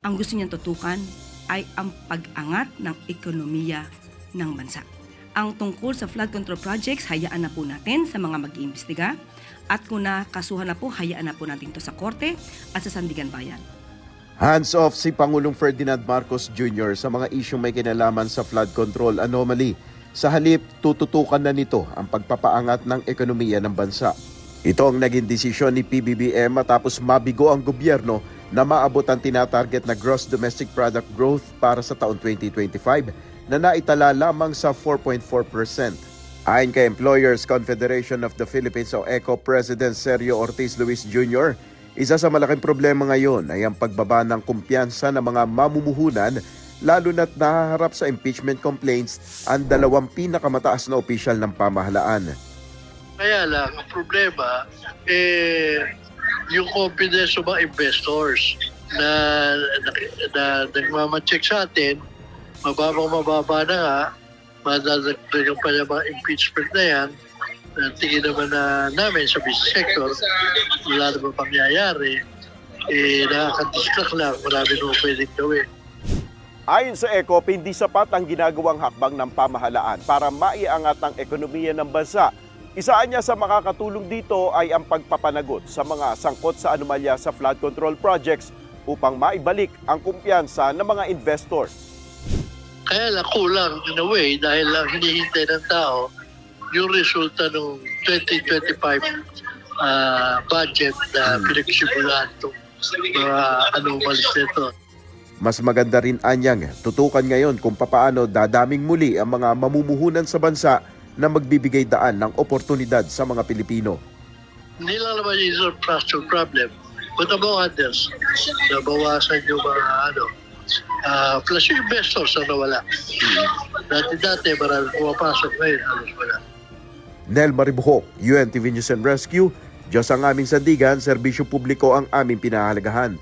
Ang gusto niyang tutukan ay ang pag-angat ng ekonomiya ng bansa. Ang tungkol sa flood control projects, hayaan na po natin sa mga mag-iimbestiga. At kung nakasuhan na po, hayaan na po natin ito sa Korte at sa Sandigan Bayan. Hands-off si Pangulong Ferdinand Marcos Jr. sa mga isyong may kinalaman sa flood control anomaly. Sa halip, tututukan na nito ang pagpapaangat ng ekonomiya ng bansa. Ito ang naging desisyon ni PBBM matapos mabigo ang gobyerno na maabot ang tinatarget na gross domestic product growth para sa taon 2025 na naitala lamang sa 4.4%. Ayon kay Employers Confederation of the Philippines o ECO President Sergio Ortiz Luis Jr., isa sa malaking problema ngayon ay ang pagbaba ng kumpiyansa ng mga mamumuhunan lalo na't nahaharap sa impeachment complaints ang dalawang pinakamataas na opisyal ng pamahalaan. Kaya lang, ang problema, yung confidence ng mga investors na nagmamacheck sa atin, mababa na nga, madadagdagan pa yung mga impeachment na yan. Tingin naman na namin sa business sector, wala naman pangyayari, nakaka-distract lang, marami naman pwedeng gawin. Ayon sa ECOP, hindi sapat ang ginagawang hakbang ng pamahalaan para maiangat ang ekonomiya ng bansa. Isaan niya sa makakatulong dito ay ang pagpapanagot sa mga sangkot sa anomalya sa flood control projects upang maibalik ang kumpiyansa ng mga investor. Kaya lang kulang in a way dahil lang hinihintay ng tao yung resulta ng 2025 budget na pinagsimulan itong mga anomalies nito. Mas maganda rin anyang tutukan ngayon kung papaano dadaming muli ang mga mamumuhunan sa bansa na magbibigay daan ng oportunidad sa mga Pilipino. Hindi lang naman yung infrastructure problem, but among others, nabawasan yung mga plus yung investors na nawala. Dati marami pumapasok ngayon, halos wala. Nel Maribuhok, UNTV News and Rescue, Diyos ang aming sandigan, serbisyo publiko ang aming pinahalagahan.